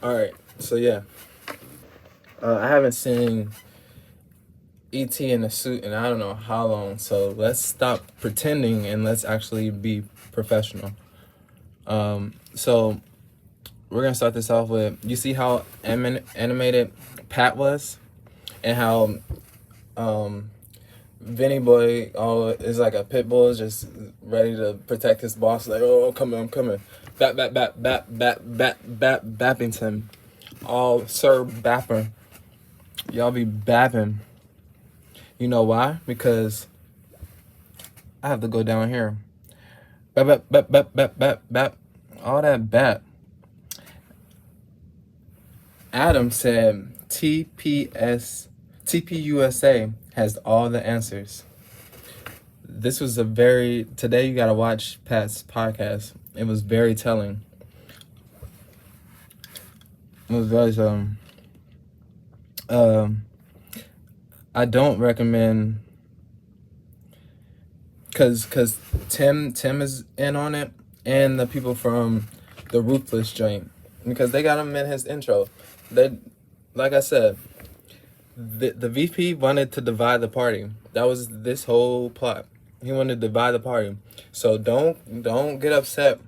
All right, so yeah, I haven't seen ET in a suit in I don't know how long. So let's stop pretending and let's actually be professional. So we're gonna start this off with you see how animated Pat was, and how um, Vinny Boy is like a pit bull, just ready to protect his boss. Like, oh, I'm coming. Bappington. All Sir Bapper. Y'all be bapping. You know why? Because I have to go down here. Bap. All that bap. Adam said TPUSA has all the answers. This was today you gotta watch Pat's podcast. It was very telling. It was very um I don't recommend cause Tim is in on it, and the people from the Ruthless joint, because they got him in his intro. They, like I said, the VP wanted to divide the party. That was this whole plot. He wanted to divide the party. So don't get upset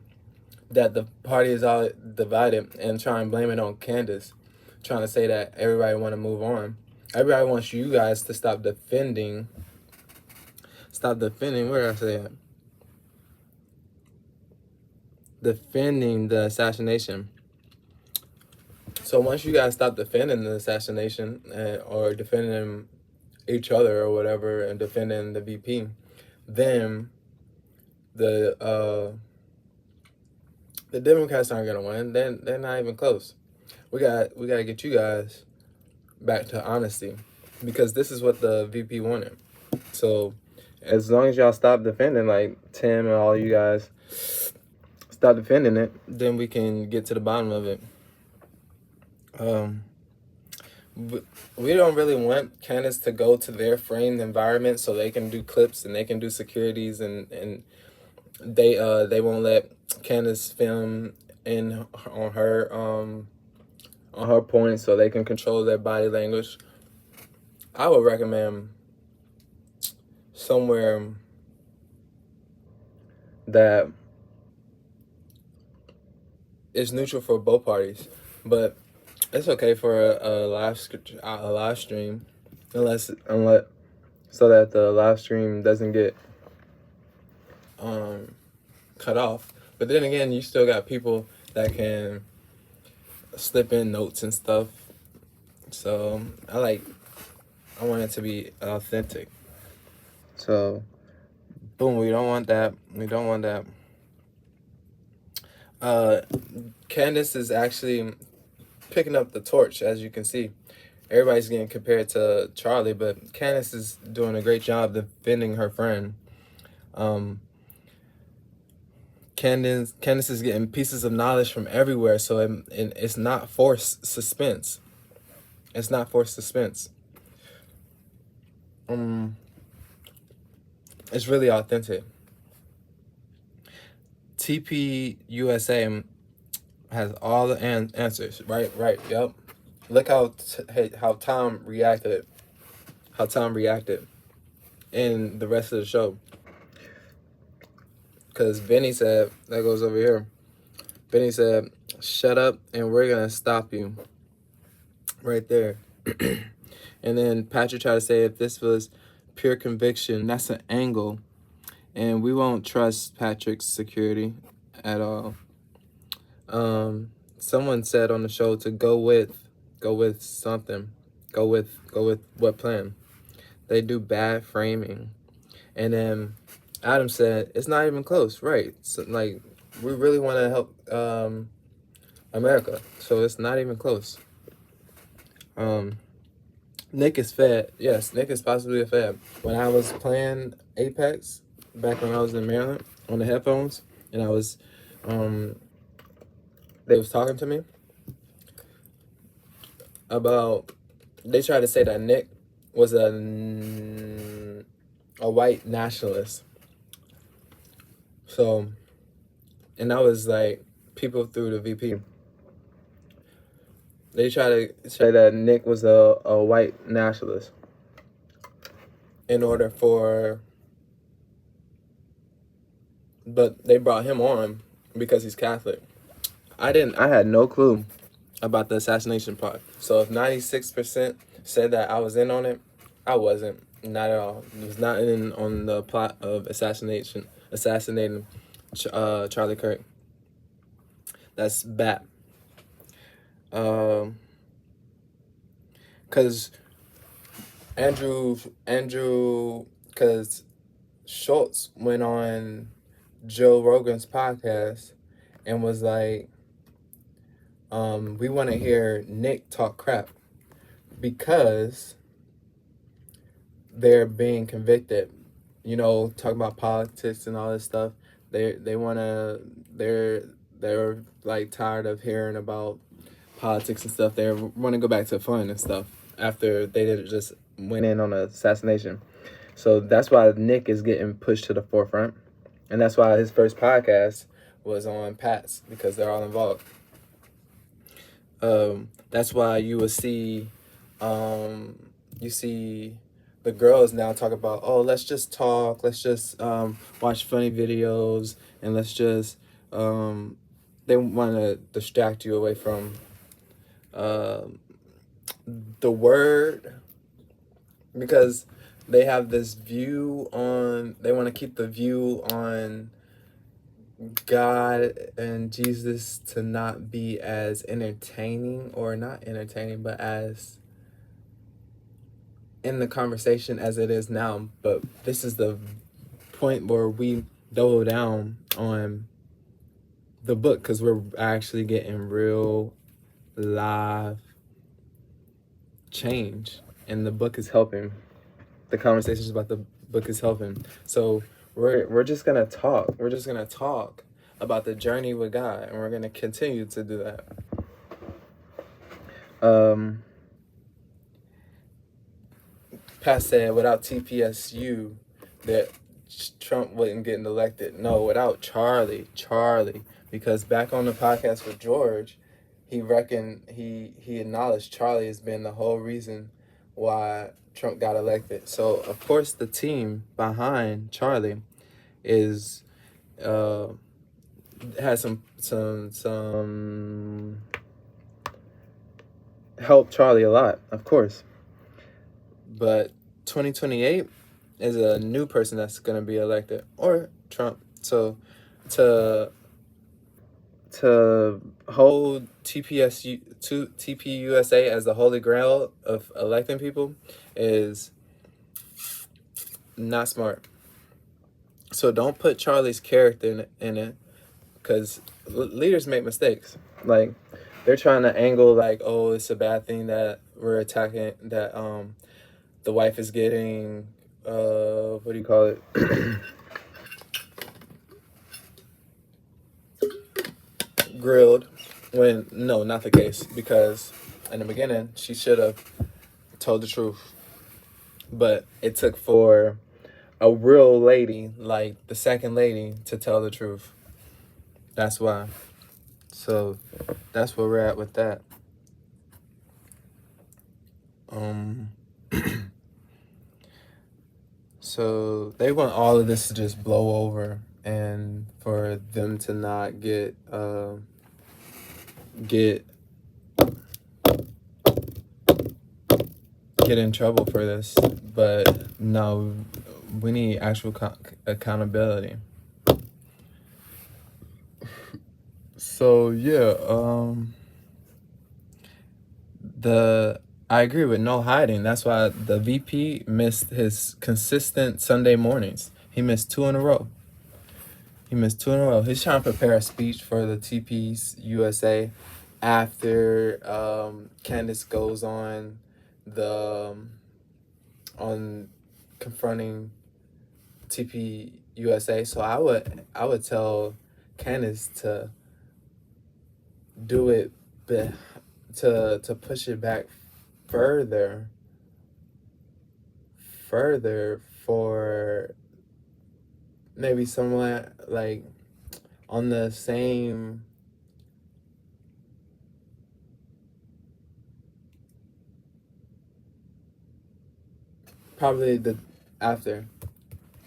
that the party is all divided and try and blame it on Candace, trying to say that everybody want to move on. Everybody wants you guys to stop defending. Stop defending. Where did I say it? Defending the assassination. So once you guys stop defending the assassination, or defending each other or whatever, and defending the VP, then the Democrats aren't gonna win. Then they're not even close. We gotta get you guys back to honesty, because this is what the VP wanted. So as long as y'all stop defending, like Tim and all you guys stop defending it, then we can get to the bottom of it. We don't really want Candace to go to their framed environment so they can do clips and they can do securities, and they won't let Candace film in on her point so they can control their body language. I would recommend somewhere that is neutral for both parties, but it's okay for a live stream, unless so that the live stream doesn't get cut off. But then again, you still got people that can slip in notes and stuff. So I want it to be authentic. So boom, we don't want that. Candace is actually picking up the torch, as you can see. Everybody's getting compared to Charlie, but Candace is doing a great job defending her friend. Candace is getting pieces of knowledge from everywhere, so it's not forced suspense. It's not forced suspense. It's really authentic. TPUSA has all the answers. Right. Yep. Look how Tom reacted. In the rest of the show. Because Benny said, that goes over here. Benny said, shut up and we're going to stop you. Right there. And then Patrick tried to say, if this was pure conviction, that's an angle. And we won't trust Patrick's security at all. Someone said on the show to go with something. Go with what plan? They do bad framing. And then Adam said, it's not even close, right? So, like, we really want to help America, so it's not even close. Nick is fed. Yes, Nick is possibly a fed. When I was playing Apex, back when I was in Maryland, on the headphones, and I was, they was talking to me about, they tried to say that Nick was a white nationalist. So, and I was like, people through the VP. They try to say that Nick was a white nationalist in order for, but they brought him on because he's Catholic. I had no clue about the assassination part. So if 96% said that I was in on it, I wasn't. Not at all. It was not in on the plot of assassinating Charlie Kirk. That's bad. Cause cause Schultz went on Joe Rogan's podcast and was like, we want to hear Nick talk crap because they're being convicted. You know, talking about politics and all this stuff. They wanna they're like tired of hearing about politics and stuff. They want to go back to fun and stuff after they just went in on an assassination. So that's why Nick is getting pushed to the forefront, and that's why his first podcast was on Pat's, because they're all involved. That's why you see the girls now talk about, oh, let's just talk, let's just watch funny videos, and let's just they want to distract you away from the word, because they have this view on, they want to keep the view on God and Jesus to not be as entertaining, or not entertaining, but as in the conversation as it is now. But this is the point where we double down on the book, because we're actually getting real live change, and the book is helping. The conversations about the book is helping. So we're just gonna talk. We're just gonna talk about the journey with God, and we're gonna continue to do that. Pat said without TPSU that Trump wasn't getting elected. No, without Charlie, because back on the podcast with George, he reckoned he acknowledged Charlie has been the whole reason why Trump got elected. So of course the team behind Charlie is has some helped Charlie a lot, of course. But 2028 is a new person that's gonna be elected, or Trump. So to hold TPUSA as the holy grail of electing people is not smart. So don't put Charlie's character in it, because leaders make mistakes. Like, they're trying to angle like, oh, it's a bad thing that we're attacking, that the wife is getting what do you call it? Grilled, when no, not the case, because in the beginning she should have told the truth. But it took for a real lady, like the second lady, to tell the truth. That's why. So that's where we're at with that. So they want all of this to just blow over, and for them to not get in trouble for this. But no, we need actual accountability. So yeah, I agree with no hiding. That's why the VP missed his consistent Sunday mornings. He missed 2 in a row. He's trying to prepare a speech for the TP's USA after Candace goes on confronting TP USA. So I would tell Candace to do it, to push it back further for maybe someone like on the same probably the after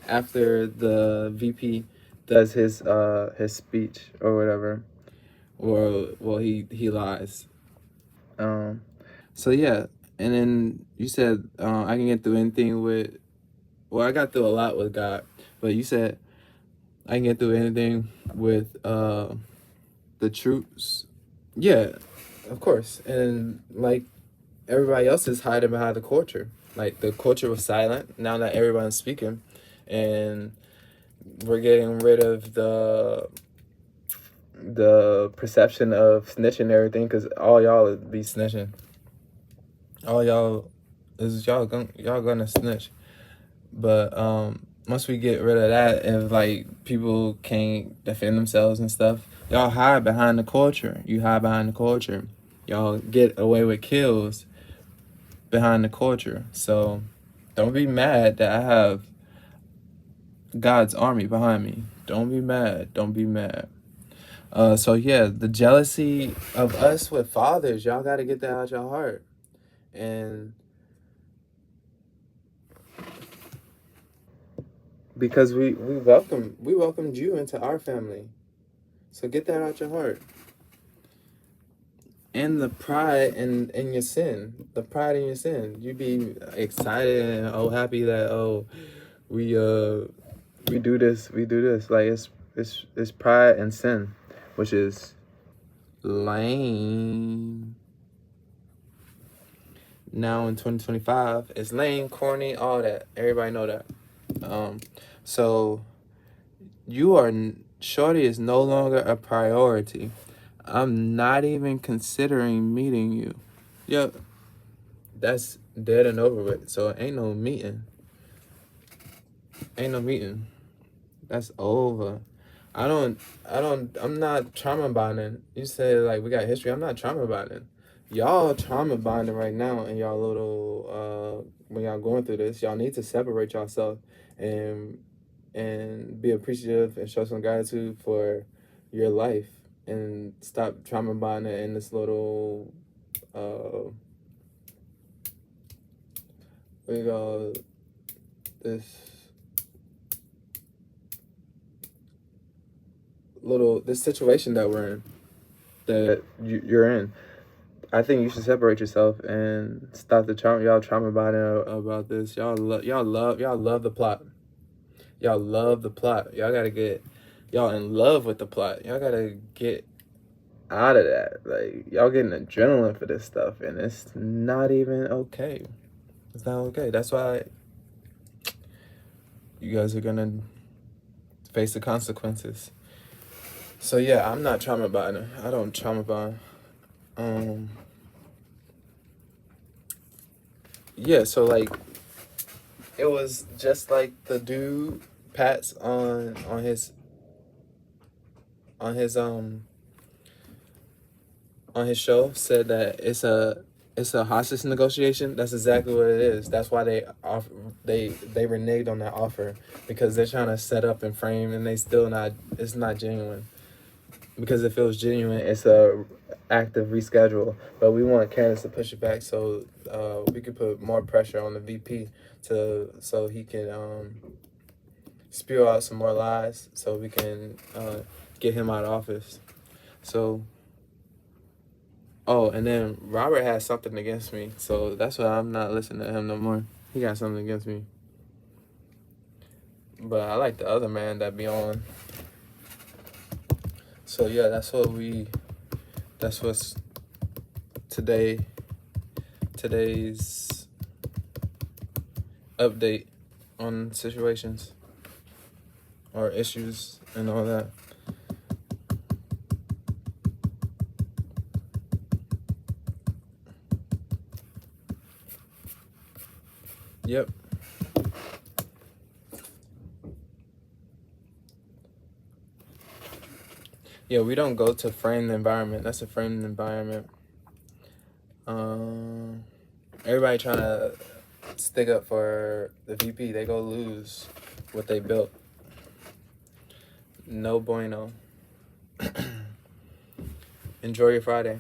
after the VP does his speech or whatever, or well he lies. Um, so yeah, and then you said I can get through anything with. Well, I got through a lot with God, but you said I can get through anything with the troops. Yeah, of course. And like everybody else is hiding behind the culture. Like the culture was silent. Now that everyone's speaking, and we're getting rid of the perception of snitching and everything, because all y'all would be snitching. All y'all gonna snitch. But once we get rid of that, and like people can't defend themselves and stuff, y'all hide behind the culture. You hide behind the culture. Y'all get away with kills behind the culture. So don't be mad that I have God's army behind me. Don't be mad. Don't be mad. So yeah, the jealousy of us with fathers, y'all got to get that out your heart. And because we welcomed you into our family. So get that out your heart. And the pride in your sin. The pride in your sin. You be excited and happy that we do this, we do this. Like it's pride and sin, which is lame. Now in 2025, it's lame, corny, all that. Everybody know that. So shorty is no longer a priority. I'm not even considering meeting you. Yep, that's dead and over with. So ain't no meeting. Ain't no meeting. That's over. I'm not trauma bonding. You said like we got history. I'm not trauma bonding. Y'all trauma bonding right now and y'all little when y'all going through this, y'all need to separate yourself and be appreciative and show some gratitude for your life and stop trauma bonding in this little we go this this situation that we're in, that you're in. I think you should separate yourself and stop the trauma. Y'all trauma bonding about this. Y'all love the plot. Y'all love the plot. Y'all gotta get y'all in love with the plot. Y'all gotta get out of that. Like y'all getting adrenaline for this stuff, and it's not even okay. It's not okay. That's why you guys are gonna face the consequences. So yeah, I'm not trauma bonding. I don't trauma bond. Yeah, so like it was just like the dude Pat's on his on his show said that it's a hostage negotiation. That's exactly what it is. That's why they reneged on that offer, because they're trying to set up and frame, and it's not genuine. Because if it was genuine, it's a active reschedule. But we want Candace to push it back so we could put more pressure on the VP so he can spew out some more lies, so we can get him out of office. So, and then Robert has something against me, so that's why I'm not listening to him no more. He got something against me. But I like the other man that be on. So yeah, that's what's today's update on situations or issues and all that. Yep. Yeah, we don't go to frame the environment. That's a framed environment. Everybody trying to stick up for the VP. They go lose what they built. No bueno. Enjoy your Friday.